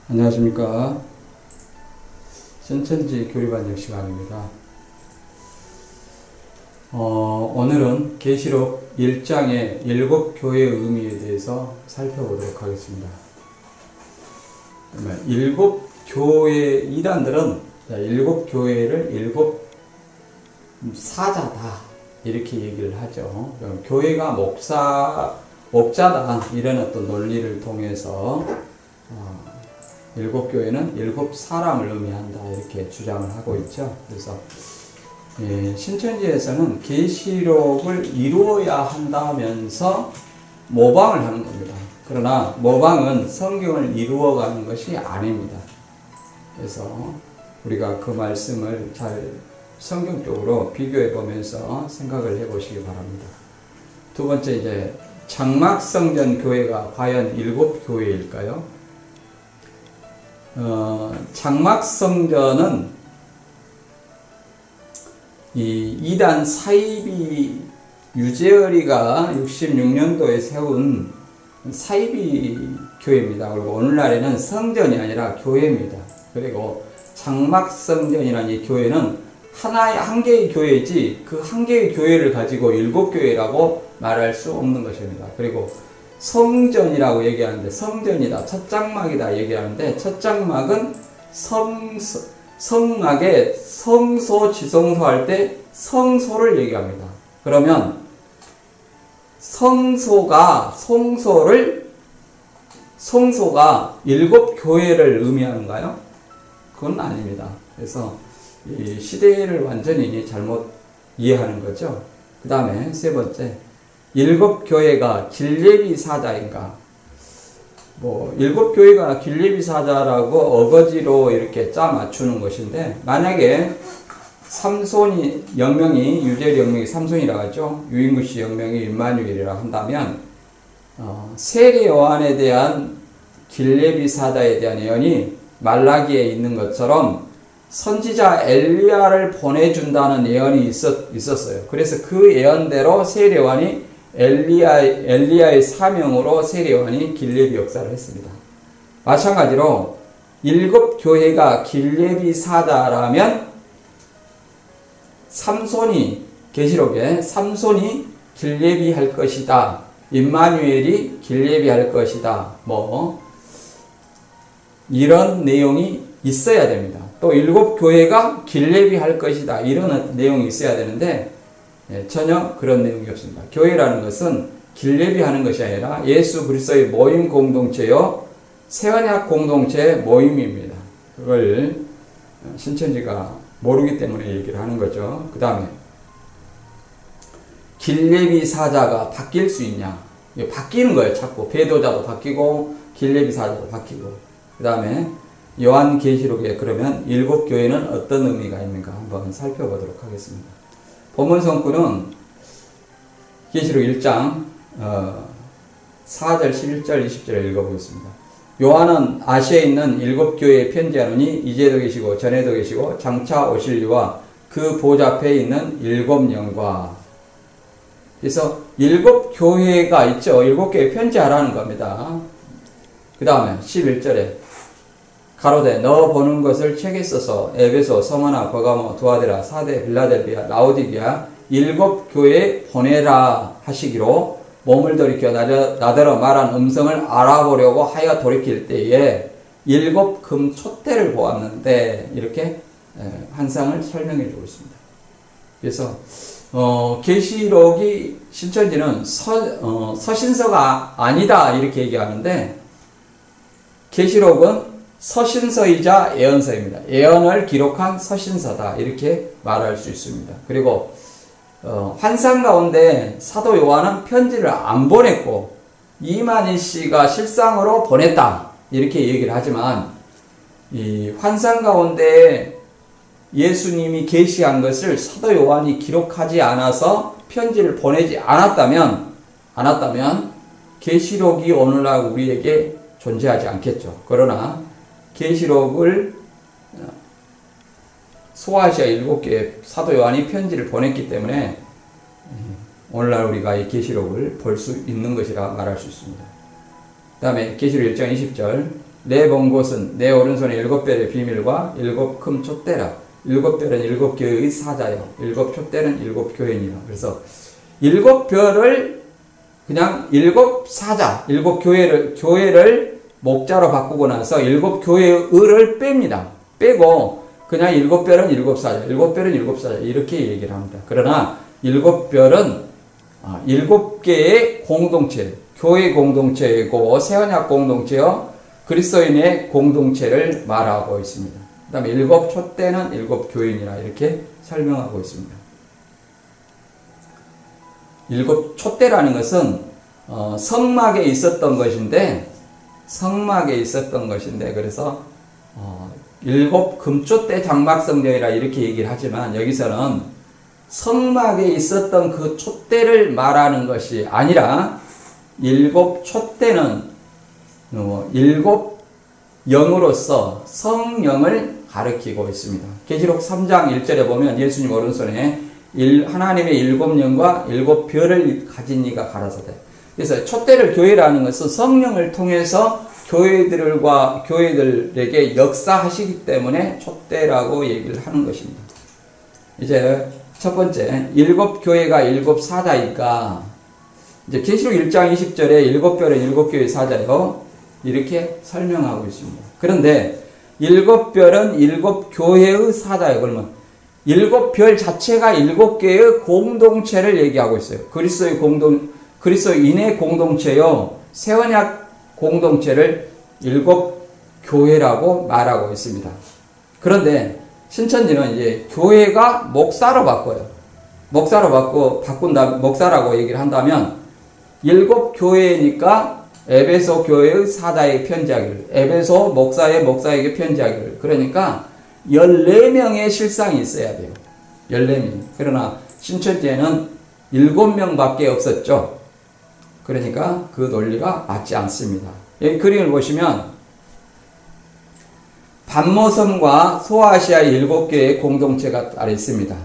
안녕하십니까. 신천지 교리반역 시간입니다. 오늘은 계시록 1장의 7교회의 의미에 대해서 살펴보도록 하겠습니다. 7교회 이단들은 7교회를 7사자다 이렇게 얘기를 하죠. 교회가 목자다 이런 어떤 논리를 통해서 7교회는 7사람을 의미한다 이렇게 주장을 하고 있죠. 그래서 신천지에서는 계시록을 이루어야 한다면서 모방을 하는 겁니다. 그러나 모방은 성경을 이루어가는 것이 아닙니다. 그래서 우리가 그 말씀을 잘 성경적으로 비교해 보면서 생각을 해 보시기 바랍니다. 두 번째, 이제 장막성전 교회가 과연 7교회일까요? 장막성전은 이 이단 사이비 유재열이가 66년도에 세운 사이비 교회입니다. 그리고 오늘날에는 성전이 아니라 교회입니다. 그리고 장막성전이라는 이 교회는 한 개의 교회이지 그 한 개의 교회를 가지고 7교회라고 말할 수 없는 것입니다. 그리고 성전이라고 얘기하는데 성전이다, 첫 장막이다 얘기하는데 첫 장막은 성막에 성소, 지성소 할 때 성소를 얘기합니다. 그러면 성소가 7교회를 의미하는가요? 그건 아닙니다. 그래서 이 시대를 완전히 잘못 이해하는 거죠. 그 다음에 세 번째, 7교회가 길레비 사자인가? 7교회가 길레비 사자라고 어거지로 이렇게 짜 맞추는 것인데, 만약에 삼손이 영명이, 유재열 영명이 삼손이라고 하죠. 유인구씨 영명이 임마누엘이라고 한다면, 세례 요한에 대한 길레비 사자에 대한 예언이 말라기에 있는 것처럼 선지자 엘리야를 보내준다는 예언이 있었어요. 그래서 그 예언대로 세례 요한이 엘리야의 사명으로 세례 요한이 길레비 역사를 했습니다. 마찬가지로 7교회가 길레비 사자라면 계시록에 삼손이 길레비 할 것이다. 임마누엘이 길레비 할 것이다. 이런 내용이 있어야 됩니다. 또 7교회가 길레비 할 것이다. 이런 내용이 있어야 되는데 전혀 그런 내용이 없습니다. 교회라는 것은 길레비 하는 것이 아니라 예수 그리스도의 모임 공동체요, 새언약 공동체의 모임입니다. 그걸 신천지가 모르기 때문에 얘기를 하는 거죠. 그 다음에 길레비 사자가 바뀔 수 있냐? 바뀌는 거예요. 자꾸 배도자도 바뀌고 길레비 사자도 바뀌고. 그 다음에 요한계시록에 그러면 7교회는 어떤 의미가 있는가 한번 살펴보도록 하겠습니다. 본문 성구는 계시록 1장 4절, 11절, 20절을 읽어보겠습니다. 요한은 아시아에 있는 7교회에 편지하노니 이제도 계시고 전에도 계시고 장차 오실 이와 그 보좌 앞에 있는 7영과. 그래서 7교회가 있죠. 7교회에 편지하라는 겁니다. 그 다음에 11절에 가로되 너 보는 것을 책에 써서 에베소, 서머나, 버가모, 두아데라, 사데, 빌라델비아, 라오디게아 7교회에 보내라 하시기로 몸을 돌이켜 나더러 말한 음성을 알아보려고 하여 돌이킬 때에 7금 촛대를 보았는데 이렇게 환상을 설명해 주고 있습니다. 그래서 계시록이 신천지는 서신서가 아니다 이렇게 얘기하는데 계시록은 서신서이자 예언서입니다. 예언을 기록한 서신서다 이렇게 말할 수 있습니다. 그리고 환상 가운데 사도 요한은 편지를 안 보냈고 이만희 씨가 실상으로 보냈다 이렇게 얘기를 하지만 이 환상 가운데 예수님이 계시한 것을 사도 요한이 기록하지 않아서 편지를 보내지 않았다면 계시록이 오늘날 우리에게 존재하지 않겠죠. 그러나 계시록을 소아시아 7교회 사도 요한이 편지를 보냈기 때문에 오늘날 우리가 이 계시록을 볼 수 있는 것이라 말할 수 있습니다. 그 다음에 계시록 1장 20절 내 본 곳은 내 오른손의 7별의 비밀과 7금 촛대라. 7별은 7교회의 사자요. 7촛대는 7교회니라. 그래서 7별을 그냥 7사자, 7교회를 목자로 바꾸고 나서 7교회의 을을 뺍니다. 빼고 그냥 7별은 7사자, 7별은 7사자 이렇게 얘기를 합니다. 그러나 7별은 7개의 공동체, 교회 공동체이고 새언약 공동체요, 그리스도인의 공동체를 말하고 있습니다. 그 다음에 7촛대는 7교인이라 이렇게 설명하고 있습니다. 7촛대라는 것은 성막에 있었던 것인데 그래서 7금촛대 장막성전이라 이렇게 얘기를 하지만 여기서는 성막에 있었던 그 촛대를 말하는 것이 아니라 7촛대는 7영으로서 성령을 가리키고 있습니다. 계시록 3장 1절에 보면 예수님 오른손에 하나님의 7영과 7별을 가진 이가 가라사대. 그래서 촛대를 교회라는 것은 성령을 통해서 교회들에게 역사하시기 때문에 촛대라고 얘기를 하는 것입니다. 이제 첫 번째, 7교회가 7사자이까 이제 계시록 1장 20절에 7별은 7교회 사자요 이렇게 설명하고 있습니다. 그런데 7별은 7교회의 사자예요. 그러면 7별 자체가 7개의 공동체를 얘기하고 있어요. 그리스도인의 공동체요, 새언약 공동체를 7교회라고 말하고 있습니다. 그런데 신천지는 이제 교회가 목사로 바꿔요. 목사라고 얘기를 한다면 7교회니까 에베소 교회의 사자에 편지하기를, 에베소 목사에게 편지하기를. 그러니까 14명의 실상이 있어야 돼요. 14명. 그러나 신천지에는 7명밖에 없었죠. 그러니까 그 논리가 맞지 않습니다. 여기 그림을 보시면 반모섬과 소아시아의 7개의 공동체가 아래 있습니다.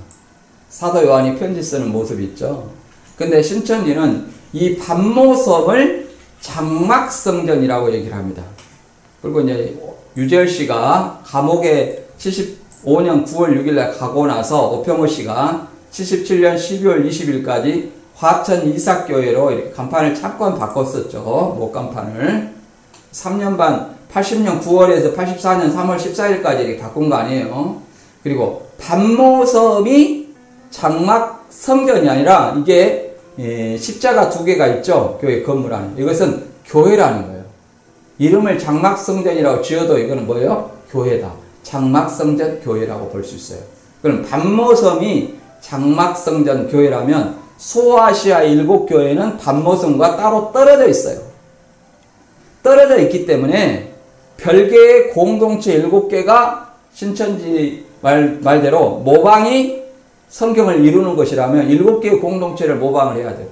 사도 요한이 편지 쓰는 모습이 있죠. 근데 신천지는 이 반모섬을 장막성전이라고 얘기를 합니다. 그리고 이제 유재열 씨가 감옥에 75년 9월 6일날 가고 나서 오평호 씨가 77년 12월 20일까지 화천 이삭교회로 이렇게 간판을 잠깐 바꿨었죠. 목간판을. 3년 반, 80년 9월에서 84년 3월 14일까지 이렇게 바꾼 거 아니에요. 그리고 반모섬이 장막성전이 아니라 이게 십자가 2개가 있죠. 교회 건물 안에. 이것은 교회라는 거예요. 이름을 장막성전이라고 지어도 이거는 뭐예요? 교회다. 장막성전 교회라고 볼 수 있어요. 그럼 반모섬이 장막성전 교회라면 소아시아 7교회는 반모섬과 따로 떨어져 있어요. 떨어져 있기 때문에 별개의 공동체 7개가 신천지 말대로 모방이 성경을 이루는 것이라면 7개의 공동체를 모방을 해야 돼요.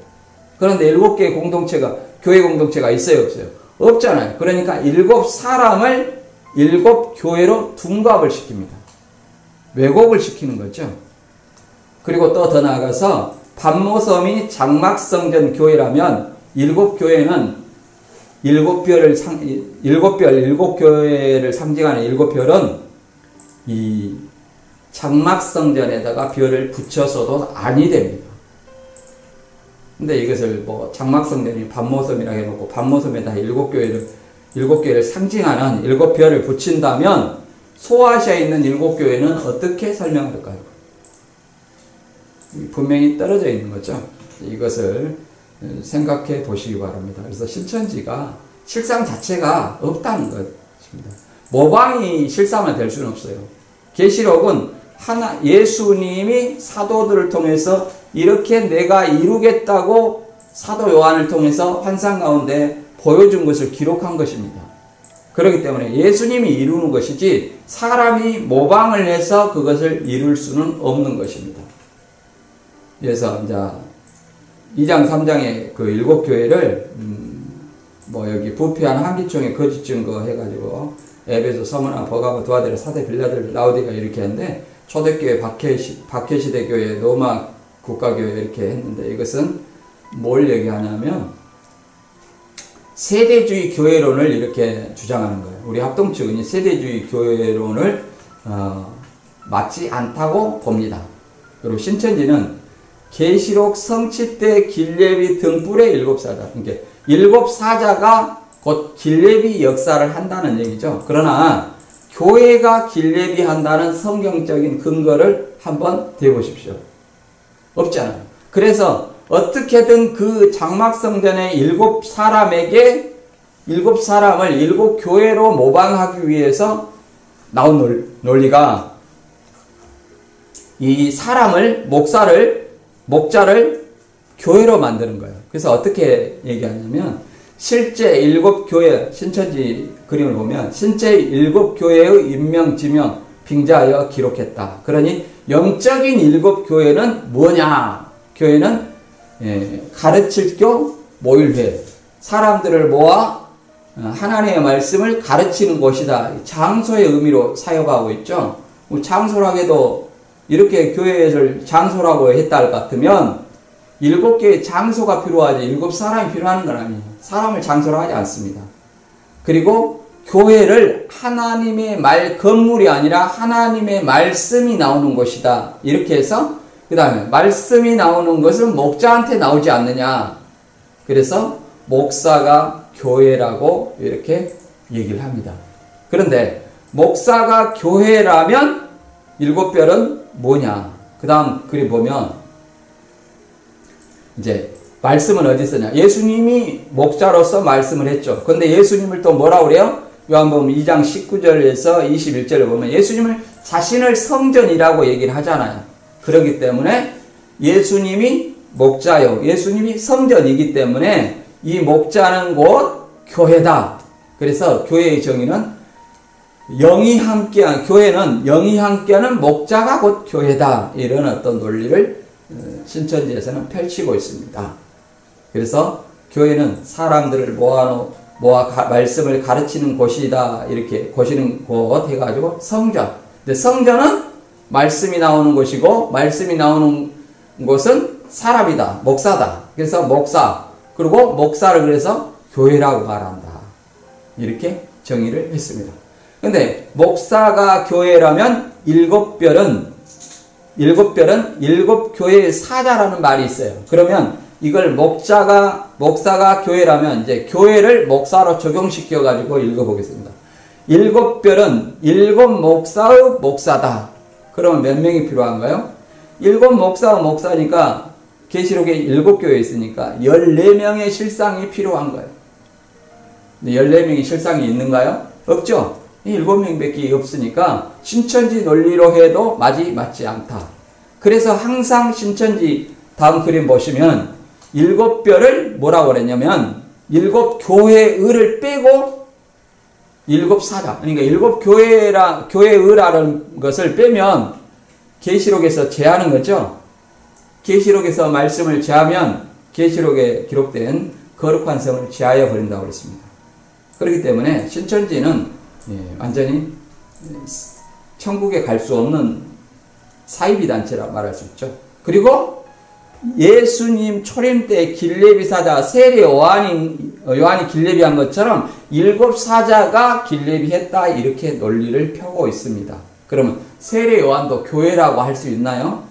그런데 7개의 공동체가, 교회 공동체가 있어요, 없어요? 없잖아요. 그러니까 7사람을 7교회로 둔갑을 시킵니다. 왜곡을 시키는 거죠. 그리고 또 더 나아가서 반모섬이 장막성전 교회라면 7교회는 7교회를 상징하는 7별은 이 장막성전에다가 별을 붙여서도 아니 됩니다. 근데 이것을 뭐 장막성전이 반모섬이라고 해놓고 반모섬에다 7교회를 상징하는 7별을 붙인다면 소아시아에 있는 7교회는 어떻게 설명할까요? 분명히 떨어져 있는 거죠. 이것을 생각해 보시기 바랍니다. 그래서 신천지가 실상 자체가 없다는 것입니다. 모방이 실상화 될 수는 없어요. 계시록은 예수님이 사도들을 통해서 이렇게 내가 이루겠다고 사도 요한을 통해서 환상 가운데 보여준 것을 기록한 것입니다. 그렇기 때문에 예수님이 이루는 것이지 사람이 모방을 해서 그것을 이룰 수는 없는 것입니다. 그래서 이제 2장 3장의 그 7교회를 뭐 여기 부패한 한기총의 거짓 증거 해가지고 에베소, 서머나, 버가모, 두아데라, 사대, 빌라델, 라오디가 이렇게 했는데 초대교회, 박해시대 교회, 로마 국가교회 이렇게 했는데 이것은 뭘 얘기하냐면 세대주의 교회론을 이렇게 주장하는 거예요. 우리 합동 측은 세대주의 교회론을 맞지 않다고 봅니다. 그리고 신천지는 계시록 성취 때 길레비 등불의 일곱 사자, 그러니까 일곱 사자가 곧 길레비 역사를 한다는 얘기죠. 그러나 교회가 길레비 한다는 성경적인 근거를 한번 대보십시오. 없잖아요. 그래서 어떻게든 그 장막성전의 일곱 사람에게 일곱 사람을 일곱 교회로 모방하기 위해서 나온 논리가 이 사람을 목자를 교회로 만드는 거예요. 그래서 어떻게 얘기하냐면 실제 일곱 교회 신천지 그림을 보면 실제 일곱 교회의 인명 지명 빙자하여 기록했다. 그러니 영적인 일곱 교회는 뭐냐? 교회는 가르칠 교 모일회, 사람들을 모아 하나님의 말씀을 가르치는 곳이다. 장소의 의미로 사용하고 있죠. 장소라고 해도 이렇게 교회를 장소라고 했다 할 것 같으면 일곱 개의 장소가 필요하지 일곱 사람이 필요한 건 아니에요. 사람을 장소로 하지 않습니다. 그리고 교회를 하나님의 건물이 아니라 하나님의 말씀이 나오는 곳이다. 이렇게 해서 그 다음에 말씀이 나오는 것은 목자한테 나오지 않느냐. 그래서 목사가 교회라고 이렇게 얘기를 합니다. 그런데 목사가 교회라면 일곱 별은 뭐냐. 그 다음 그림 보면 이제 말씀은 어디 있었냐. 예수님이 목자로서 말씀을 했죠. 그런데 예수님을 또 뭐라고 그래요? 요한복음 2장 19절에서 21절을 보면 예수님을 자신을 성전이라고 얘기를 하잖아요. 그렇기 때문에 예수님이 목자요. 예수님이 성전이기 때문에 이 목자는 곧 교회다. 그래서 교회의 정의는 영이 함께한, 교회는 영이 함께하는 목자가 곧 교회다. 이런 어떤 논리를 신천지에서는 펼치고 있습니다. 그래서 교회는 사람들을 모아 말씀을 가르치는 곳이다. 이렇게 고시는 곳 해가지고 성전. 근데 성전은 말씀이 나오는 곳이고 말씀이 나오는 곳은 사람이다. 목사다. 그래서 목사. 그리고 목사를 그래서 교회라고 말한다. 이렇게 정의를 했습니다. 근데 목사가 교회라면 일곱 별은 일곱 교회의 사자라는 말이 있어요. 그러면 이걸 목사가 교회라면 이제 교회를 목사로 적용시켜 가지고 읽어보겠습니다. 일곱 별은 일곱 목사의 목사다. 그러면 몇 명이 필요한가요? 일곱 목사의 목사니까 계시록에 일곱 교회 있으니까 14명의 실상이 필요한 거예요. 근데 14명의 실상이 있는가요? 없죠. 이 7명밖에 없으니까 신천지 논리로 해도 맞지 않다. 그래서 항상 신천지 다음 그림 보시면 일곱 별을 뭐라고 그랬냐면 일곱 교회의를 빼고 일곱 사자. 그러니까 일곱 교회의라는 것을 빼면 계시록에서 제하는 거죠. 계시록에서 말씀을 제하면 계시록에 기록된 거룩한 성을 제하여 버린다고 그랬습니다. 그렇기 때문에 신천지는 완전히 천국에 갈 수 없는 사이비 단체라 말할 수 있죠. 그리고 예수님 초림 때 길레비 사자 세례 요한이 길레비 한 것처럼 일곱 사자가 길레비 했다. 이렇게 논리를 펴고 있습니다. 그러면 세례 요한도 교회라고 할 수 있나요?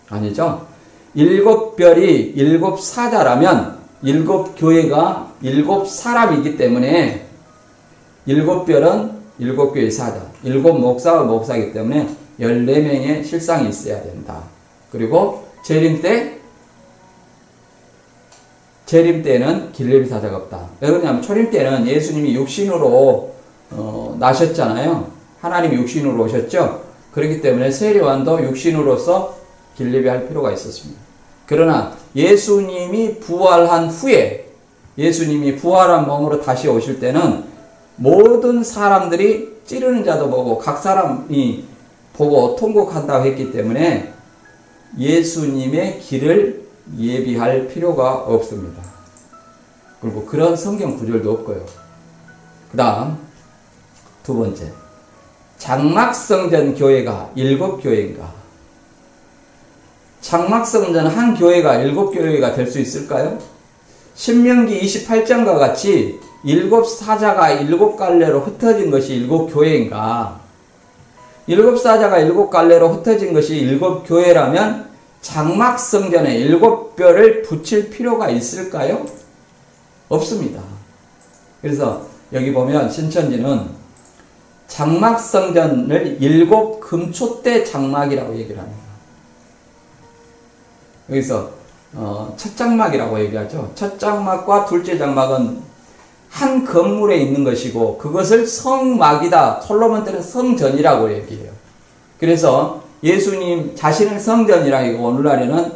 아니죠. 일곱 별이 일곱 사자라면 일곱 교회가 일곱 사람이기 때문에 일곱 별은 일곱 교회 사자, 일곱 목사가 목사이기 때문에 14명의 실상이 있어야 된다. 그리고 재림 때는 길레비 사자가 없다. 왜 그러냐면 초림 때는 예수님이 육신으로 나셨잖아요. 하나님이 육신으로 오셨죠. 그렇기 때문에 세례요한도 육신으로서 길레비 할 필요가 있었습니다. 그러나 예수님이 부활한 후에 예수님이 부활한 몸으로 다시 오실 때는 모든 사람들이 찌르는 자도 보고 각 사람이 보고 통곡한다고 했기 때문에 예수님의 길을 예비할 필요가 없습니다. 그리고 그런 성경 구절도 없고요. 그 다음 두 번째, 장막성전 교회가 일곱 교회인가? 장막성전 한 교회가 일곱 교회가 될 수 있을까요? 신명기 28장과 같이 일곱 사자가 일곱 갈래로 흩어진 것이 일곱 교회인가? 일곱 사자가 일곱 갈래로 흩어진 것이 일곱 교회라면 장막 성전에 일곱 뼈를 붙일 필요가 있을까요? 없습니다. 그래서 여기 보면 신천지는 장막 성전을 일곱 금초대 장막이라고 얘기를 합니다. 여기서 첫 장막이라고 얘기하죠. 첫 장막과 둘째 장막은 한 건물에 있는 것이고 그것을 성막이다. 솔로몬 때는 성전이라고 얘기해요. 그래서 예수님 자신을 성전이라고 오늘날에는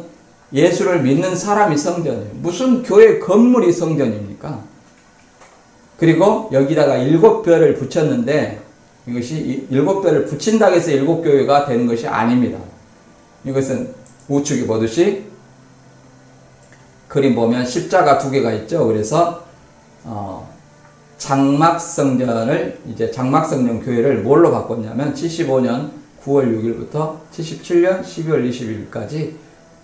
예수를 믿는 사람이 성전이에요. 무슨 교회 건물이 성전입니까? 그리고 여기다가 일곱 뼈를 붙였는데 이것이 일곱 뼈를 붙인다고 해서 일곱 교회가 되는 것이 아닙니다. 이것은 우측에 보듯이 그림 보면 십자가 두 개가 있죠. 그래서 장막성전을 이제 장막성전 교회를 뭘로 바꿨냐면 75년 9월 6일부터 77년 12월 20일까지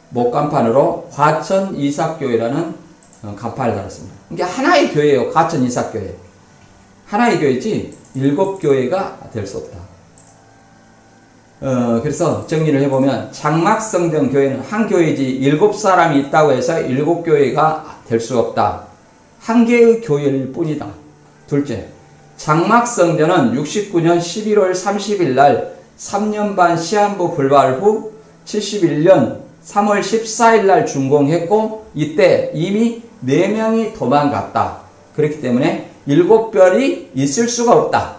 목간판으로 과천 이삭교회라는 간판을 달았습니다. 이게 하나의 교회예요. 과천 이삭교회. 하나의 교회지 일곱 교회가 될 수 없다. 그래서 정리를 해보면 장막성전 교회는 한 교회지 일곱 사람이 있다고 해서 일곱 교회가 될 수 없다. 한 개의 교회일 뿐이다. 둘째, 장막성전은 69년 11월 30일 날 3년 반 시한부 불발 후 71년 3월 14일 날 준공했고 이때 이미 4명이 도망갔다. 그렇기 때문에 일곱 별이 있을 수가 없다.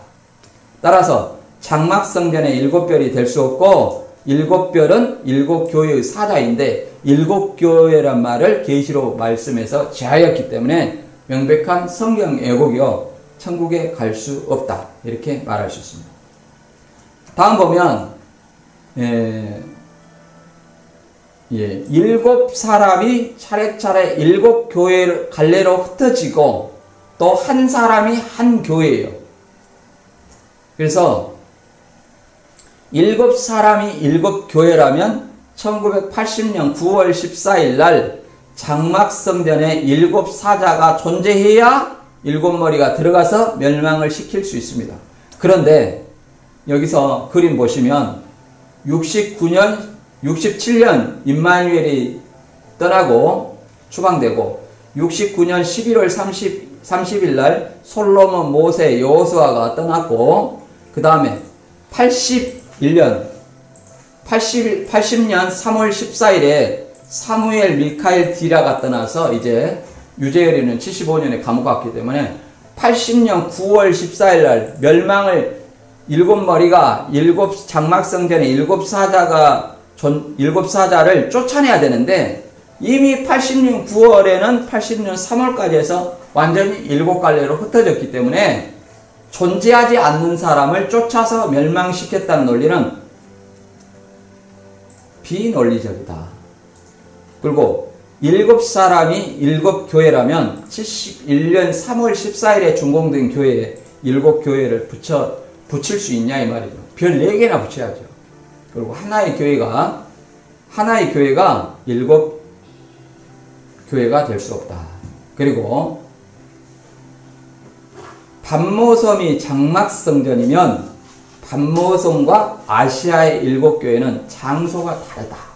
따라서 장막성전에 일곱 별이 될 수 없고 일곱 별은 일곱 교회의 사자인데 일곱 교회란 말을 계시록 말씀에서 제하였기 때문에 명백한 성경 왜곡이요 천국에 갈 수 없다. 이렇게 말할 수 있습니다. 다음 보면 일곱 사람이 차례차례 일곱 교회 갈래로 흩어지고 또 한 사람이 한 교회예요. 그래서 일곱 사람이 일곱 교회라면 1980년 9월 14일 날 장막성전에 일곱 사자가 존재해야 일곱 머리가 들어가서 멸망을 시킬 수 있습니다. 그런데 여기서 그림 보시면 67년 임마누엘이 떠나고 추방되고 69년 11월 30일 날 솔로몬, 모세, 여호수아가 떠났고 그 다음에 80년 3월 14일에 사무엘, 미카엘, 디라가 떠나서 이제 유재열이는 75년에 감옥 갔기 때문에 80년 9월 14일 날 멸망을 일곱 머리가 일곱 장막성전에 일곱 사자를 쫓아내야 되는데 이미 80년 9월에는 80년 3월까지 해서 완전히 일곱 갈래로 흩어졌기 때문에 존재하지 않는 사람을 쫓아서 멸망시켰다는 논리는 비논리적이다. 그리고 일곱 사람이 일곱 교회라면 71년 3월 14일에 준공된 교회에 일곱 교회를 붙일 수 있냐 이 말이죠. 별 4개나 붙여야죠. 그리고 하나의 교회가 일곱 교회가 될 수 없다. 그리고 반모섬이 장막성전이면 반모섬과 아시아의 일곱 교회는 장소가 다르다.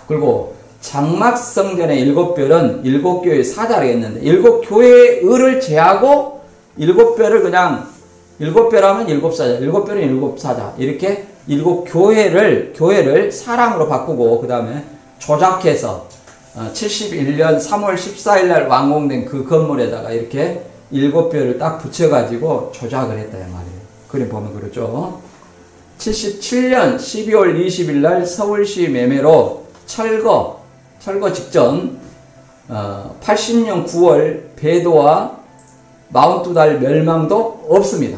그리고 장막성전의 일곱 별은 일곱 교회의 사자를 했는데 일곱 교회의 을을 제하고 일곱 별을 그냥 일곱 별하면 일곱 사자, 일곱 별은 일곱 사자 이렇게 일곱 교회를 사람으로 바꾸고 그 다음에 조작해서 71년 3월 14일 날 완공된 그 건물에다가 이렇게 일곱 별을 딱 붙여가지고 조작을 했다 이 말이에요. 그림 보면 그렇죠. 77년 12월 20일 날 서울시 매매로 철거 직전 80년 9월 배도와 마운트달 멸망도 없습니다.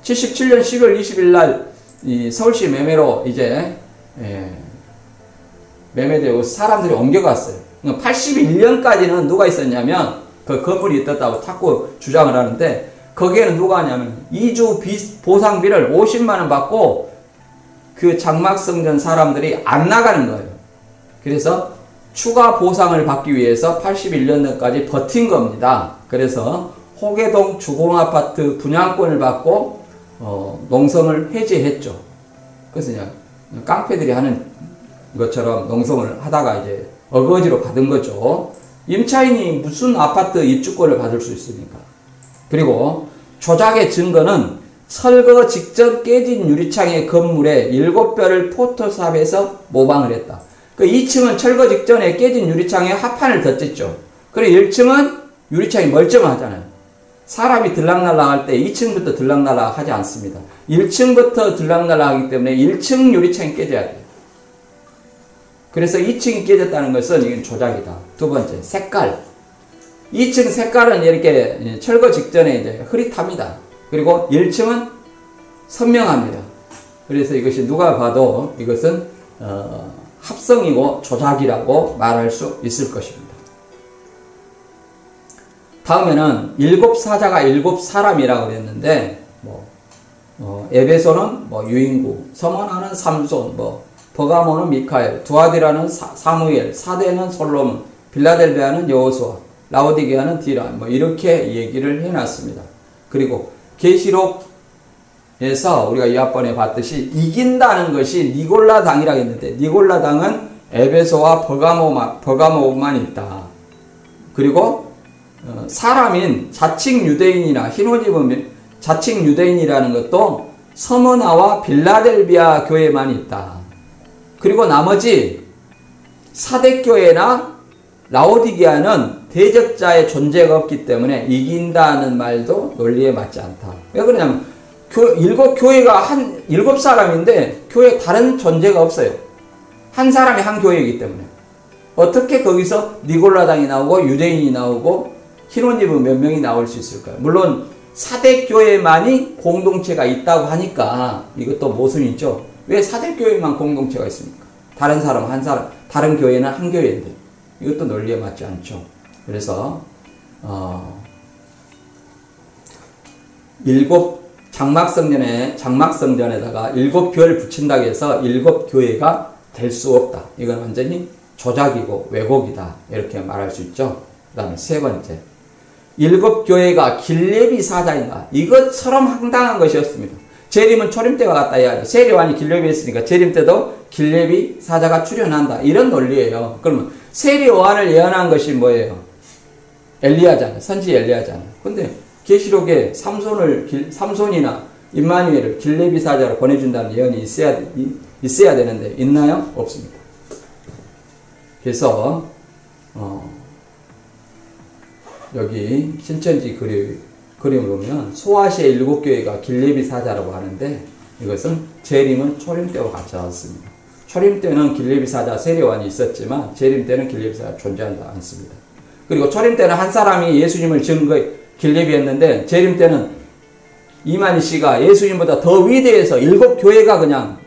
77년 12월 20일 날 이 서울시 매매로 이제 매매되고 사람들이 옮겨갔어요. 81년까지는 누가 있었냐면 그 건물이 있었다고 자꾸 주장을 하는데 거기에는 누가 하냐면 이주 보상비를 50만원 받고 그 장막성전 사람들이 안 나가는 거예요. 그래서 추가 보상을 받기 위해서 81년도까지 버틴 겁니다. 그래서 호계동 주공아파트 분양권을 받고 농성을 해제했죠. 그래서 그냥 깡패들이 하는 것처럼 농성을 하다가 이제 어거지로 받은 거죠. 임차인이 무슨 아파트 입주권을 받을 수 있습니까? 그리고 조작의 증거는 철거 직전 깨진 유리창의 건물에 7뼈를 포토샵해서 모방을 했다. 그 2층은 철거 직전에 깨진 유리창에 합판을 덧댔죠. 그리고 1층은 유리창이 멀쩡하잖아요. 사람이 들락날락 할 때 2층부터 들락날락 하지 않습니다. 1층부터 들락날락 하기 때문에 1층 유리창이 깨져야 돼요. 그래서 2층이 깨졌다는 것은 이건 조작이다. 두 번째, 색깔. 2층 색깔은 이렇게 철거 직전에 이제 흐릿합니다. 그리고 1층은 선명합니다. 그래서 이것이 누가 봐도 이것은 합성이고 조작이라고 말할 수 있을 것입니다. 다음에는 7사자가 7사람이라고 그랬는데 에베소는 유인구, 서머나는 삼손, 버가모는 미카엘, 두아디라는 사무엘, 사데는 솔로몬, 빌라델베아는 여호수아, 라오디게아는 디라, 이렇게 얘기를 해놨습니다. 그리고 계시록에서 우리가 이 앞번에 봤듯이 이긴다는 것이 니골라당이라고 했는데 니골라당은 에베소와 버가모만 있다. 그리고 사람인 자칭 유대인이나 흰옷 입은 자칭 유대인이라는 것도 서머나와 빌라델비아 교회만 있다. 그리고 나머지 사대교회나 라오디게아는 대적자의 존재가 없기 때문에 이긴다는 말도 논리에 맞지 않다. 왜 그러냐면 7교회가 7사람인데 교회에 다른 존재가 없어요. 한 사람이 한 교회이기 때문에 어떻게 거기서 니골라당이 나오고 유대인이 나오고 흰옷 입은 몇 명이 나올 수 있을까요? 물론 사대교회만이 공동체가 있다고 하니까 이것도 모순이죠. 왜 사대교회만 공동체가 있습니까? 다른 사람 한 사람, 다른 교회는 한 교회인데 이것도 논리에 맞지 않죠. 그래서 7 장막성전에다가 7별 붙인다고 해서 7교회가 될 수 없다. 이건 완전히 조작이고 왜곡이다. 이렇게 말할 수 있죠. 그 다음에 세 번째, 7교회가 길레비 사자인가? 이것처럼 황당한 것이었습니다. 재림은 초림 때와 같다 해야죠. 세례요한이 길레비 했으니까 재림 때도 길레비 사자가 출현한다. 이런 논리예요. 그러면 세례요한을 예언한 것이 뭐예요? 엘리야잖아요. 선지 엘리야잖아요. 근데 계시록에 삼손이나 임마누엘을 길레비 사자로 보내준다는 예언이 있어야 되는데 있나요? 없습니다. 그래서 여기 신천지 그림을 보면 소아시아 7교회가 길레비 사자라고 하는데 이것은 재림은 초림 때와 같지 않습니다. 초림 때는 길레비 사자 세례요한이 있었지만 재림 때는 길레비 사자 존재하지 않습니다. 그리고 초림 때는 한 사람이 예수님을 증거해 길레비였는데 재림 때는 이만희 씨가 예수님보다 더 위대해서 7교회가 그냥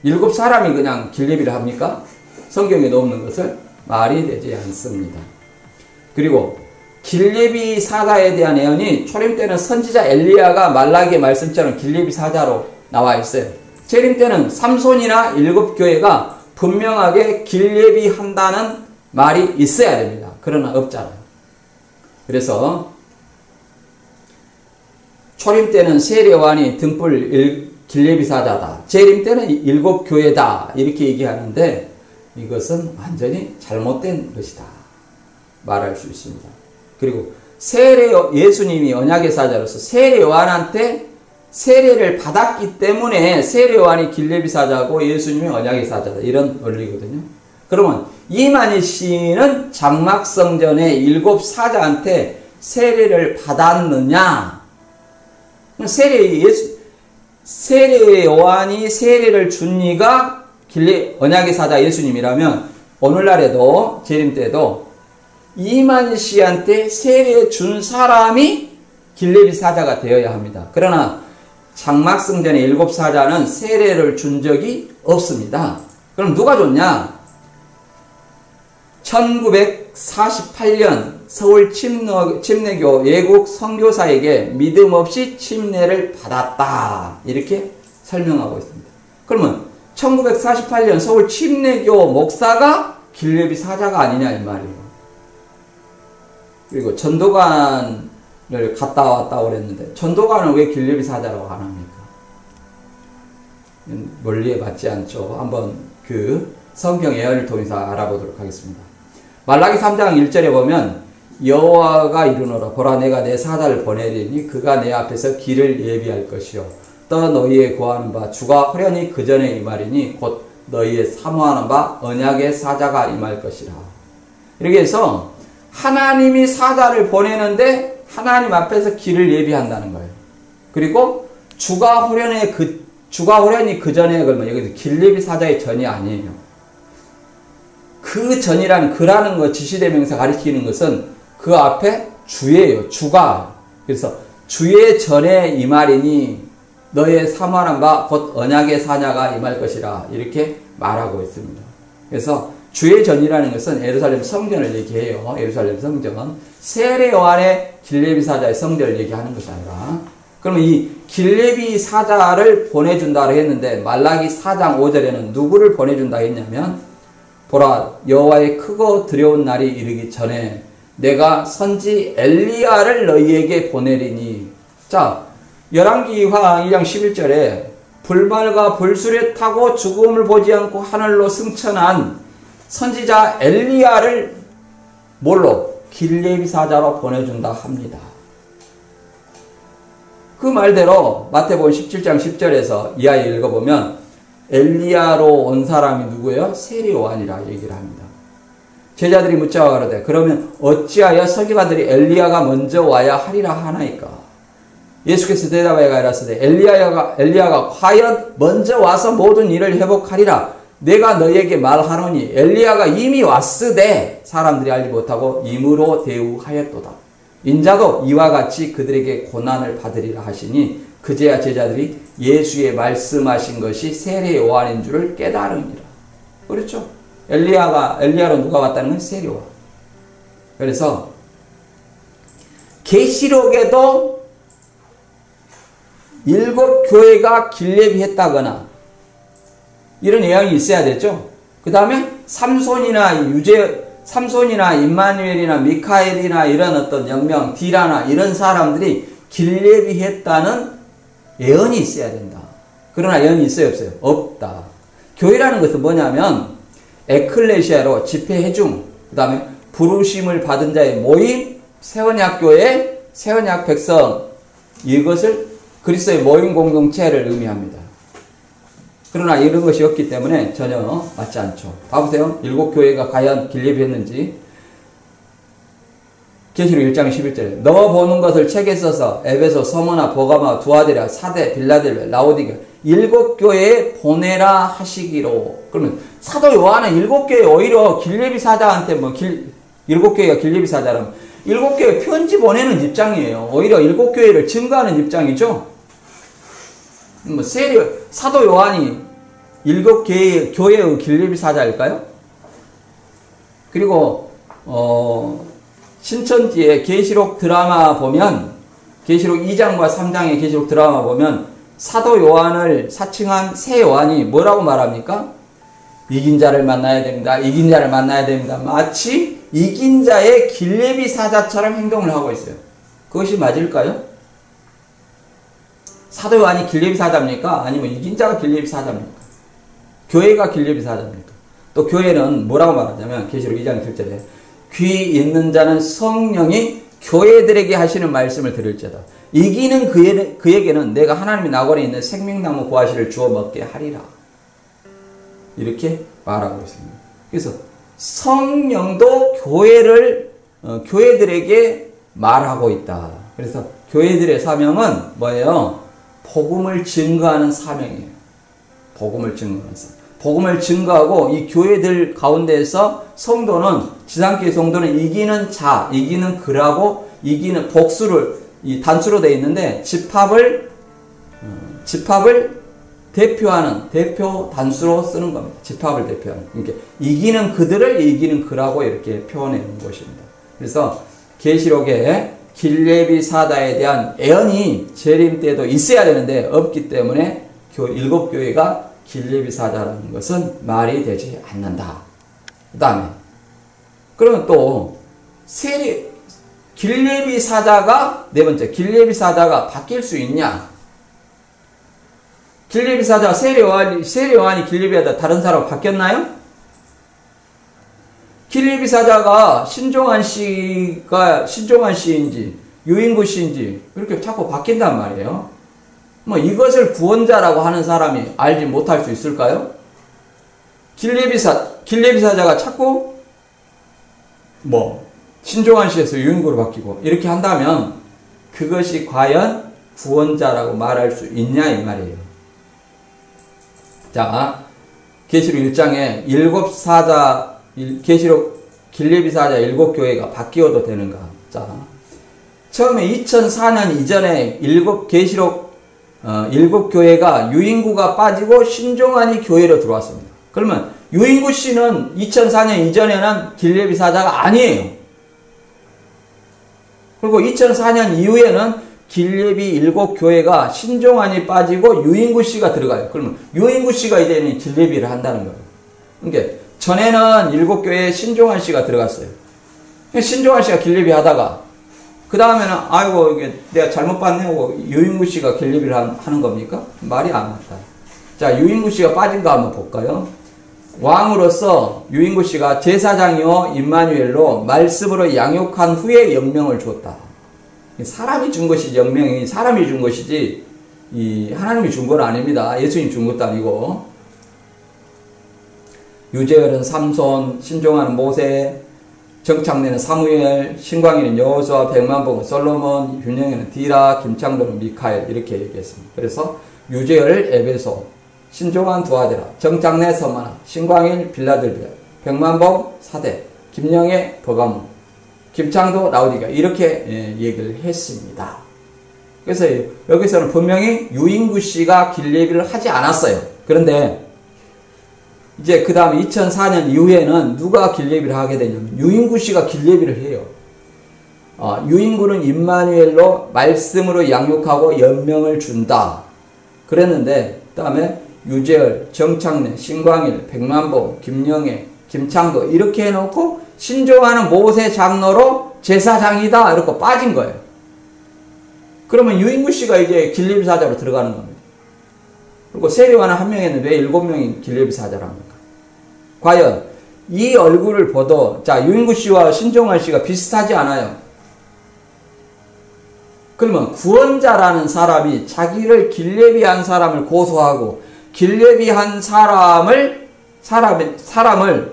7사람이 그냥 길레비를 합니까? 성경에도 없는 것을 말이 되지 않습니다. 그리고 길레비 사자에 대한 예언이 초림 때는 선지자 엘리야가 말라기의 말씀처럼 길레비 사자로 나와 있어요. 재림 때는 삼손이나 7교회가 분명하게 길레비 한다는 말이 있어야 됩니다. 그러나 없잖아요. 그래서 초림 때는 세례요한이 등불 길레비 사자다. 재림 때는 7교회다. 이렇게 얘기하는데 이것은 완전히 잘못된 것이다. 말할 수 있습니다. 그리고 예수님이 언약의 사자로서 세례요한한테 세례를 받았기 때문에 세례요한이 길레비 사자고 예수님이 언약의 사자다. 이런 논리거든요. 그러면 이만희 씨는 장막성전의 7사자한테 세례를 받았느냐? 세례요한이 세례를 준 이가 언약의 사자 예수님이라면 오늘날에도 재림 때도 이만희 씨한테 세례 준 사람이 길레비 사자가 되어야 합니다. 그러나 장막성전의 7사자는 세례를 준 적이 없습니다. 그럼 누가 줬냐? 1948년 서울 침례교 외국 선교사에게 믿음 없이 침례를 받았다. 이렇게 설명하고 있습니다. 그러면 1948년 서울 침례교 목사가 길레비 사자가 아니냐 이 말이에요. 그리고 전도관을 갔다 왔다 그랬는데 전도관은 왜 길레비 사자라고 안 합니까? 논리에 맞지 않죠. 한번 그 성경 예언을 통해서 알아보도록 하겠습니다. 말라기 3장 1절에 보면 여호와가 이르노라 보라 내가 내 사자를 보내리니 그가 내 앞에서 길을 예비할 것이요 또 너희의 구하는 바 주가 호련히 그 전에 임하리니 곧 너희의 사모하는 바 언약의 사자가 임할 것이라. 이렇게 해서 하나님이 사자를 보내는데 하나님 앞에서 길을 예비한다는 거예요. 그리고 주가 호련히 그 전에 그러면 여기서 길예비 사자의 전이 아니에요. 그 전이라는 그라는 거 지시대명사 가리키는 것은 그 앞에 주예요. 주가. 그래서 주의 전에 임하리니 너의 사모하는 바 곧 언약의 사자가 임할 것이라 이렇게 말하고 있습니다. 그래서 주의 전이라는 것은 예루살렘 성전을 얘기해요. 예루살렘 성전. 세례 요한의 길예비 사자의 성전을 얘기하는 것이 아니라 그러면 이 길예비 사자를 보내준다고 했는데 말라기 4장 5절에는 누구를 보내준다 했냐면 보라 여호와의 크고 두려운 날이 이르기 전에 내가 선지 엘리야를 너희에게 보내리니. 자, 열왕기하 2장 11절에 불말과 불술에 타고 죽음을 보지 않고 하늘로 승천한 선지자 엘리야를 뭘로? 길예비 사자로 보내준다 합니다. 그 말대로 마태복음 17장 10절에서 이하에 읽어보면 엘리야로 온 사람이 누구예요? 세례 요한이라 얘기를 합니다. 제자들이 묻자와 가로되 그러면 어찌하여 서기관들이 엘리야가 먼저 와야 하리라 하나이까? 예수께서 대답하여 가라사대 엘리야가 과연 먼저 와서 모든 일을 회복하리라. 내가 너희에게 말하노니 엘리야가 이미 왔으되 사람들이 알지 못하고 임으로 대우하였도다. 인자도 이와 같이 그들에게 고난을 받으리라 하시니 그제야 제자들이 예수의 말씀하신 것이 세례 요한인 줄을 깨달으니라. 그렇죠? 엘리야로 누가 왔다는 건 세례 요한. 그래서 계시록에도 7 교회가 길예비 했다거나 이런 예언이 있어야 되죠. 그 다음에 삼손이나 임마누엘이나 미카엘이나 이런 어떤 영명, 디라나 이런 사람들이 길예비 했다는 예언이 있어야 된다. 그러나 예언이 있어요, 없어요? 없다. 교회라는 것은 뭐냐면 에클레시아로 집회회중, 그 다음에 부르심을 받은 자의 모임, 새언약교회, 새언약 백성, 이것을 그리스도의 모임 공동체를 의미합니다. 그러나 이런 것이 없기 때문에 전혀 맞지 않죠. 봐보세요. 7 교회가 과연 길예비 했는지. 계시록 1장 11절에 너 보는 것을 책에 써서 에베소, 서머나, 버가마, 두아디라, 사대, 빌라델베, 라오디게 7 교회에 보내라 하시기로. 그러면 사도 요한은 7 교회 오히려 길예비 사자한테 7 교회가 길예비 사자라면 7 교회 편지 보내는 입장이에요. 오히려 7 교회를 증거하는 입장이죠. 사도 요한이 7 교회의 길예비 사자일까요? 그리고 신천지의 계시록 드라마 보면 계시록 2장과 3장의 계시록 드라마 보면 사도 요한을 사칭한 새 요한이 뭐라고 말합니까? 이긴 자를 만나야 됩니다. 이긴 자를 만나야 됩니다. 마치 이긴 자의 길예비 사자처럼 행동을 하고 있어요. 그것이 맞을까요? 사도 요한이 길예비 사자입니까? 아니면 이긴 자가 길예비 사자입니까? 교회가 길예비 사자입니까? 또 교회는 뭐라고 말하냐면 계시록 2장 7절에 귀 있는 자는 성령이 교회들에게 하시는 말씀을 들을지어다. 이기는 그에게는 내가 하나님의 낙원에 있는 생명나무 보화실을 주어 먹게 하리라. 이렇게 말하고 있습니다. 그래서 성령도 교회들에게 말하고 있다. 그래서 교회들의 사명은 뭐예요? 복음을 증거하는 사명이에요. 복음을 증거하는 사명. 복음을 증거하고 이 교회들 가운데에서 성도는 지상교회 성도는 이기는 자, 이기는 그라고 이기는 복수를 이 단수로 되어 있는데 집합을 대표하는 대표 단수로 쓰는 겁니다. 집합을 대표하는. 그러니까 이기는 그들을 이기는 그라고 이렇게 표현하는 것입니다. 그래서 계시록에 길예비 사자에 대한 예언이 재림 때도 있어야 되는데 없기 때문에 7 교회가 길예비 사자라는 것은 말이 되지 않는다. 그 다음에 그러면 또 길레비 사자가 네 번째, 길레비 사자가 바뀔 수 있냐? 길레비 사자 세례요한이 길레비 사자 다른 사람 바뀌었나요? 길레비 사자가 신종환 씨인지 유인구 씨인지 이렇게 자꾸 바뀐단 말이에요. 뭐 이것을 구원자라고 하는 사람이 알지 못할 수 있을까요? 길레비 사자가 자꾸 뭐 신종환 씨에서 유인구로 바뀌고 이렇게 한다면 그것이 과연 구원자라고 말할 수 있냐 이 말이에요. 자, 계시록 1장에 계시록 길레비 사자 7교회가 바뀌어도 되는가? 자, 처음에 2004년 이전에 계시록 7교회가 유인구가 빠지고 신종환이 교회로 들어왔습니다. 그러면 유인구 씨는 2004년 이전에는 길레비 사자가 아니에요. 그리고 2004년 이후에는 길레비 7교회가 신종환이 빠지고 유인구 씨가 들어가요. 그러면 유인구 씨가 이제는 길레비를 한다는 거예요. 그러니까 전에는 7교회에 신종환 씨가 들어갔어요. 신종환 씨가 길레비 하다가 그 다음에는 아이고 이게 내가 잘못 봤네 하고 유인구 씨가 길레비를 하는 겁니까? 말이 안 맞다. 자, 유인구 씨가 빠진 거 한번 볼까요? 왕으로서 유인구 씨가 제사장이요 임마누엘로 말씀으로 양육한 후에 영명을 주었다. 사람이 준 것이지, 영명이 사람이 준 것이지 하나님이 준 건 아닙니다. 예수님 준 것도 아니고. 유재열은 삼손, 신종환은 모세, 정창래는 사무엘, 신광이는 여호수아, 백만봉은 솔로몬, 윤영이는 디라, 김창도는 미카엘 이렇게 얘기했습니다. 그래서 유재열 에베소, 신종환 두아데라, 정창래 서마나, 신광일 빌라델비아, 백만봉 사대, 김영애 버가모, 김창도 라우디가 이렇게 얘기를 했습니다. 그래서 여기서는 분명히 유인구 씨가 길레비를 하지 않았어요. 그런데 이제 그 다음에 2004년 이후에는 누가 길레비를 하게 되냐면 유인구 씨가 길레비를 해요. 유인구는 임마누엘로 말씀으로 양육하고 연명을 준다. 그랬는데 그 다음에 유재열, 정창래, 신광일, 백만봉, 김영애, 김창도 이렇게 해놓고 신종환은 모세 장로로 제사장이다 이렇게 빠진 거예요. 그러면 유인구 씨가 이제 길레비 사자로 들어가는 겁니다. 그리고 세례요한은 한 명이었는데 왜 7명이 길레비 사자랍니까? 과연 이 얼굴을 보도 자 유인구 씨와 신종환 씨가 비슷하지 않아요. 그러면 구원자라는 사람이 자기를 길레비한 사람을 고소하고 길레비한 사람을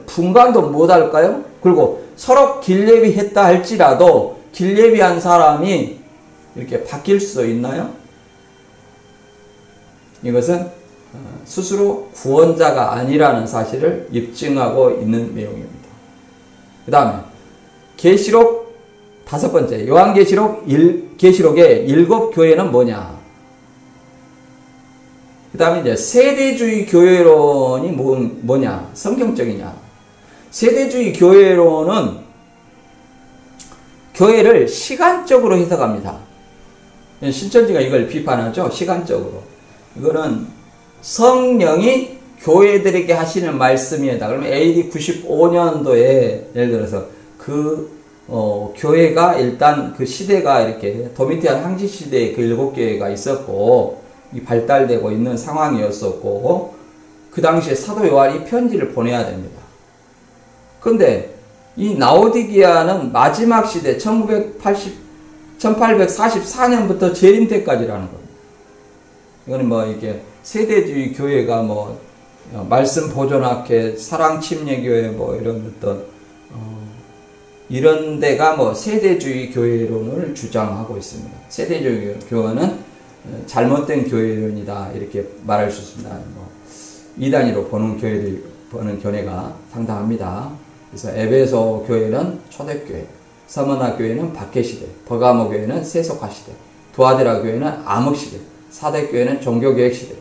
분간도 못할까요? 그리고 서로 길레비 했다 할지라도 길레비한 사람이 이렇게 바뀔 수 있나요? 이것은 스스로 구원자가 아니라는 사실을 입증하고 있는 내용입니다. 그 다음에 계시록 5번째 요한계시록의 7교회는 뭐냐? 그 다음에 이제 세대주의 교회론이 뭐냐? 성경적이냐? 세대주의 교회론은 교회를 시간적으로 해석합니다. 신천지가 이걸 비판하죠. 시간적으로. 이거는 성령이 교회들에게 하시는 말씀이다. 그러면 AD 95년도에 예를 들어서 교회가 일단 그 시대가 이렇게 도미티안 황제 시대에 그 7교회가 있었고 발달되고 있는 상황이었었고 그 당시에 사도 요한이 편지를 보내야 됩니다. 그런데 이 라오디게아는 마지막 시대 1844년부터 재림 때까지라는 겁니다. 이거는 뭐 이렇게 세대주의 교회가 뭐 말씀 보존학회, 사랑 침례 교회 뭐 이런 어떤 이런 데가 뭐 세대주의 교회론을 주장하고 있습니다. 세대주의 교회는 잘못된 교회론이다 이렇게 말할 수 있습니다. 뭐 이단위로 보는 견해가 상당합니다. 그래서 에베소 교회는 초대교회, 서머나 교회는 박해시대, 버가모 교회는 세속화시대, 두아데라 교회는 암흑시대, 사대 교회는 종교개혁시대,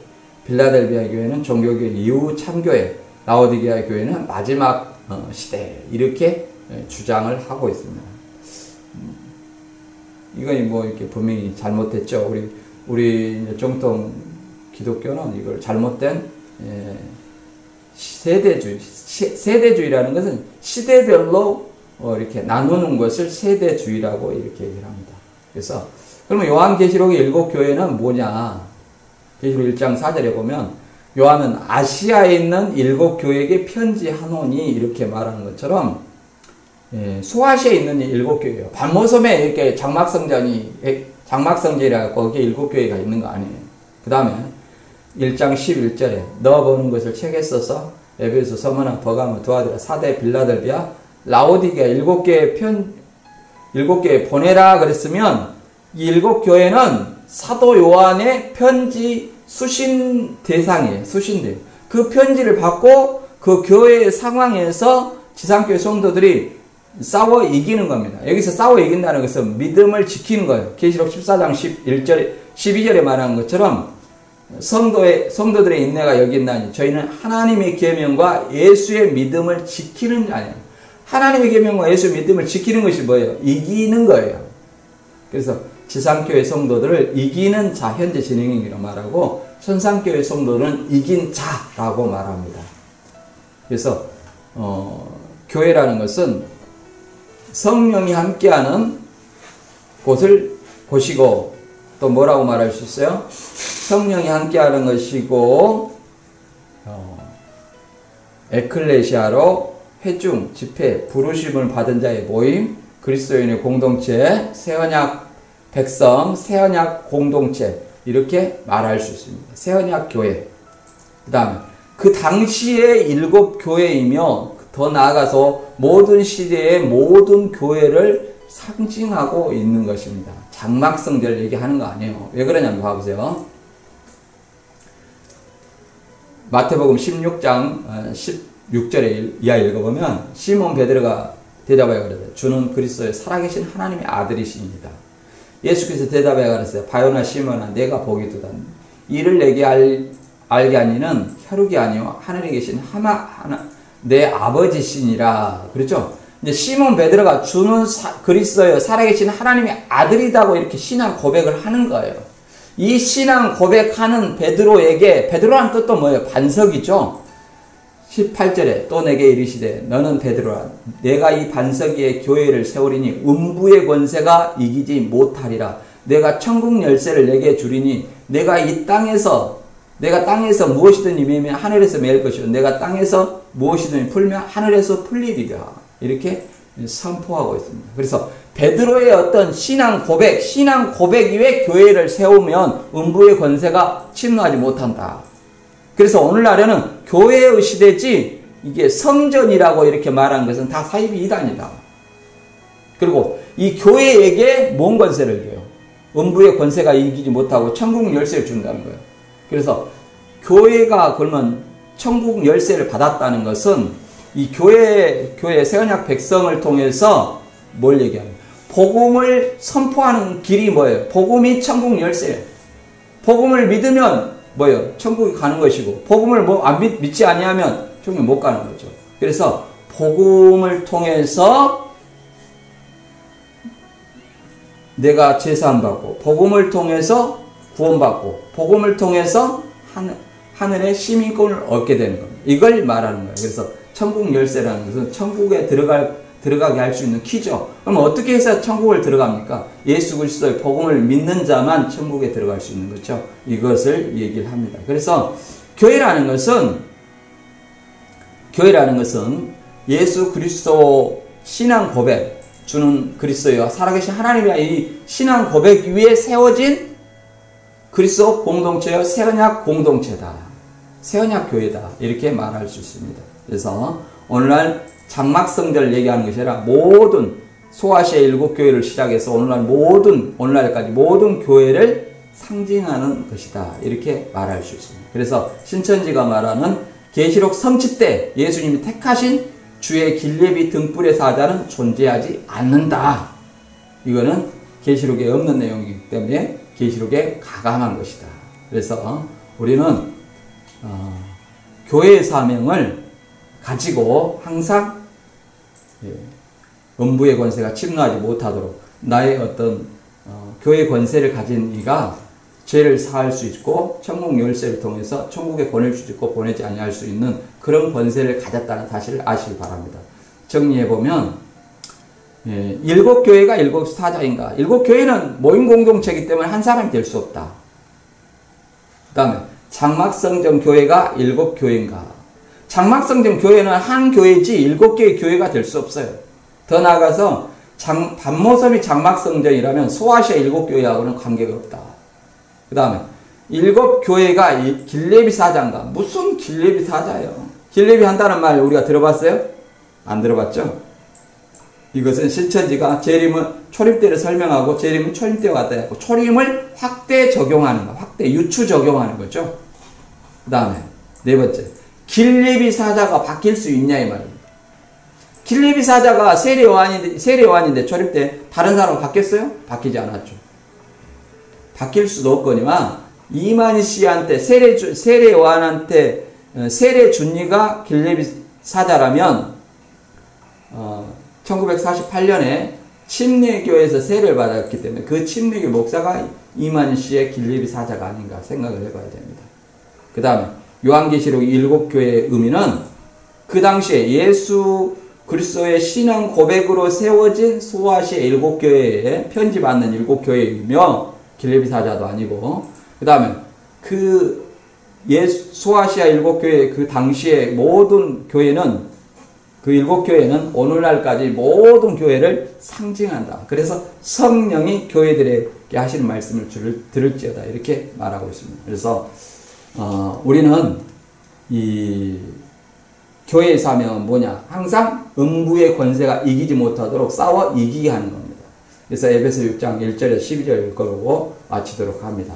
빌라델비아 교회는 종교개혁 이후 참교회, 라오디게아 교회는 마지막 시대 이렇게 주장을 하고 있습니다. 이건 뭐 이렇게 분명히 잘못됐죠. 우리 정통 기독교는 이걸 잘못된 세대주의라는 것은 시대별로 이렇게 나누는 것을 세대주의라고 이렇게 얘기를 합니다. 그래서 그러면 요한계시록의 7교회는 뭐냐? 계시록 1장 4절에 보면 요한은 아시아에 있는 7교회에게 편지하노니 이렇게 말하는 것처럼 소아시아에 있는 7교회예요. 반모섬에 이렇게 장막성전이라고 거기에 7교회가 있는 거 아니에요. 그 다음에 1장 11절에 너 보는 것을 책에 써서 에베소, 서머나, 버가모, 두아디라, 사대, 빌라델비아, 라오디게아 7교회 보내라 그랬으면 이 7교회는 사도 요한의 편지 수신 대상이에요. 수신대. 그 편지를 받고 그 교회의 상황에서 지상교회 성도들이 싸워 이기는 겁니다. 여기서 싸워 이긴다는 것은 믿음을 지키는 거예요. 계시록 14장 12절에 말한 것처럼 성도들의 인내가 여기 있나니 저희는 하나님의 계명과 예수의 믿음을 지키는 자예요. 하나님의 계명과 예수의 믿음을 지키는 것이 뭐예요? 이기는 거예요. 그래서 지상교회 성도들을 이기는 자, 현재 진행형이라고 말하고 천상교회 성도들은 이긴 자라고 말합니다. 그래서 교회라는 것은 성령이 함께하는 곳이고 또 뭐라고 말할 수 있어요? 성령이 함께하는 것이고 에클레시아로 회중, 집회, 부르심을 받은 자의 모임, 그리스도인의 공동체, 새언약 백성, 새언약 공동체 이렇게 말할 수 있습니다. 새언약 교회. 그 다음에 그 당시의 7교회이며 더 나아가서 모든 시대의 모든 교회를 상징하고 있는 것입니다. 장막성절 얘기하는 거 아니에요. 왜 그러냐면 봐보세요. 마태복음 16장 16절에 이하 읽어보면 시몬 베드로가 대답하여 가로되 주는 그리스도의 살아계신 하나님의 아들이십니다. 예수께서 대답하여 가로되 바요나 시몬아 내가 보기도다. 이를 내게 알게 하니는 혈육이 아니요 하늘에 계신 내 아버지시니라. 그렇죠? 이제 시몬 베드로가 주는 그리스도여 살아계신 하나님의 아들이다고 이렇게 신앙 고백을 하는 거예요. 이 신앙 고백하는 베드로에게, 베드로란 뜻도 뭐예요? 반석이죠. 18절에 또 내게 이르시되 너는 베드로라 내가 이 반석 위에 교회를 세우리니 음부의 권세가 이기지 못하리라. 내가 천국 열쇠를 내게 주리니 내가 땅에서 무엇이든 임하면 하늘에서 매일 것이요 내가 땅에서 무엇이든 풀면 하늘에서 풀리리라. 이렇게 선포하고 있습니다. 그래서 베드로의 어떤 신앙 고백 위에 교회를 세우면 음부의 권세가 침노하지 못한다. 그래서 오늘날에는 교회의 시대지 이게 성전이라고 이렇게 말하는 것은 다 사이비 이단이다. 그리고 이 교회에게 뭔 권세를 줘요? 음부의 권세가 이기지 못하고 천국 열쇠를 준다는 거예요. 그래서 교회가 그러면 천국 열쇠를 받았다는 것은 이 교회 새언약 백성을 통해서 뭘 얘기하는 거예요? 복음을 선포하는 길이 뭐예요? 복음이 천국 열쇠예요. 복음을 믿으면 뭐예요? 천국에 가는 것이고 복음을 믿지 아니하면 천국에 못 가는 거죠. 그래서 복음을 통해서 내가 제사함 받고 복음을 통해서 구원받고 복음을 통해서 하늘의 시민권을 얻게 되는 겁니다. 이걸 말하는 거예요. 그래서 천국 열쇠라는 것은 천국에 들어가게 할 수 있는 키죠. 그럼 어떻게 해서 천국을 들어갑니까? 예수 그리스도의 복음을 믿는 자만 천국에 들어갈 수 있는 거죠. 이것을 얘기를 합니다. 그래서 교회라는 것은 예수 그리스도 신앙 고백 주는 그리스도와 살아계신 하나님의 이 신앙 고백 위에 세워진 그리스도 공동체여 새언약 공동체다. 새언약 교회다. 이렇게 말할 수 있습니다. 그래서 오늘날 장막성절 얘기하는 것이 아니라 모든 소아시아 7교회를 시작해서 오늘날까지 모든 교회를 상징하는 것이다. 이렇게 말할 수 있습니다. 그래서 신천지가 말하는 계시록 성취 때 예수님이 택하신 주의 길예비 등불의 사자는 존재하지 않는다. 이거는 계시록에 없는 내용이기 때문에 계시록에 가감한 것이다. 그래서 우리는 교회의 사명을 가지고 항상 음부의 권세가 침노하지 못하도록 나의 어떤 교회 권세를 가진 이가 죄를 사할 수 있고 천국 열쇠를 통해서 천국에 보낼 수 있고 보내지 아니할 수 있는 그런 권세를 가졌다는 사실을 아시기 바랍니다. 정리해보면 7교회가 7사자인가? 7교회는 모임 공동체이기 때문에 한 사람이 될 수 없다. 그 다음에 장막성전 교회가 7교회인가? 장막성전 교회는 한 교회지 7개의 교회가 될 수 없어요. 더 나아가서 반모섬이 장막성전이라면 소아시아 7교회하고는 관계가 없다. 그 다음에 7교회가 길레비 사자인가? 무슨 길레비 사자예요? 길레비 한다는 말 우리가 들어봤어요? 안 들어봤죠? 이것은 신천지가 재림은 초림때를 설명하고 재림은 초림때와 같다 했고 초림을 확대 적용하는 거, 확대 유추 적용하는 거죠. 그 다음에 네 번째, 길레비 사자가 바뀔 수 있냐 이 말입니다. 길레비 사자가 세례요한인데 초림 때 다른 사람 바뀌었어요? 바뀌지 않았죠. 바뀔 수도 없거니와 이만희 씨한테 세례요한한테 세례 준리가 길레비 사자라면 1948년에 침례교에서 세례를 받았기 때문에 그 침례교 목사가 이만희 씨의 길레비 사자가 아닌가 생각을 해봐야 됩니다. 그 다음에 요한계시록 7교회의 의미는 그 당시에 예수 그리스도의 신앙 고백으로 세워진 소아시아 7교회에 편지받는 7교회이며 길레비 사자도 아니고 그 다음에 그 소아시아 7교회 그 당시에 모든 교회는 그 7교회는 오늘날까지 모든 교회를 상징한다. 그래서 성령이 교회들에게 하시는 말씀을 들을지어다 이렇게 말하고 있습니다. 그래서 우리는 이 교회에서 하면 뭐냐? 항상 음부의 권세가 이기지 못하도록 싸워 이기게 하는 겁니다. 그래서 에베소 6장 1절에서 12절 읽어보고 마치도록 합니다.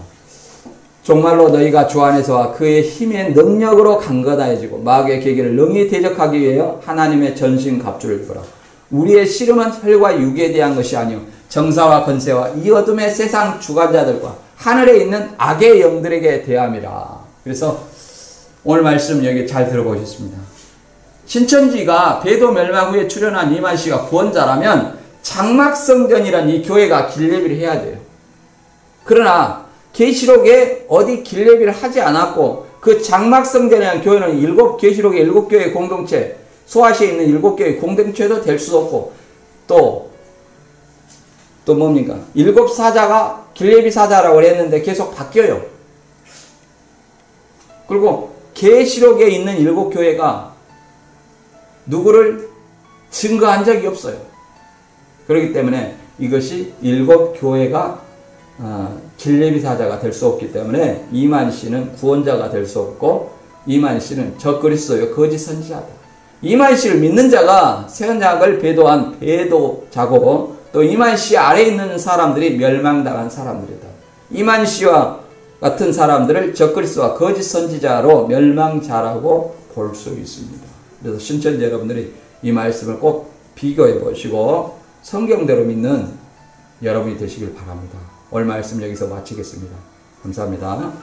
정말로 너희가 주 안에서와 그의 힘의 능력으로 강건해지고 마귀의 계기를 능히 대적하기 위하여 하나님의 전신 갑주를 입으라. 우리의 씨름은 혈과 육에 대한 것이 아니요 정사와 권세와 이 어둠의 세상 주관자들과 하늘에 있는 악의 영들에게 대함이라. 그래서 오늘 말씀 여기 잘 들어보셨습니다. 신천지가 배도 멸망 후에 출현한 이만 씨가 구원자라면 장막성전이란 이 교회가 길레비를 해야 돼요. 그러나 계시록에 어디 길레비를 하지 않았고 그 장막성전이라는 교회는 계시록의 7교회 공동체 소아시아에 있는 7교회 공동체도 될 수 없고 또 뭡니까? 7사자가 길레비 사자라고 했는데 계속 바뀌어요. 그리고 계시록에 있는 7교회가 누구를 증거한 적이 없어요. 그렇기 때문에 이것이 7교회가 길레비 사자가 될 수 없기 때문에 이만희 씨는 구원자가 될 수 없고 이만희 씨는 적그리스도요 거짓 선지자다. 이만희 씨를 믿는 자가 새언약을 배도한 배도자고 또 이만희 씨 아래에 있는 사람들이 멸망당한 사람들이다. 이만희 씨와 같은 사람들을 적그리스도와 거짓 선지자로 멸망자라고 볼 수 있습니다. 그래서 신천지 여러분들이 이 말씀을 꼭 비교해 보시고 성경대로 믿는 여러분이 되시길 바랍니다. 오늘 말씀 여기서 마치겠습니다. 감사합니다.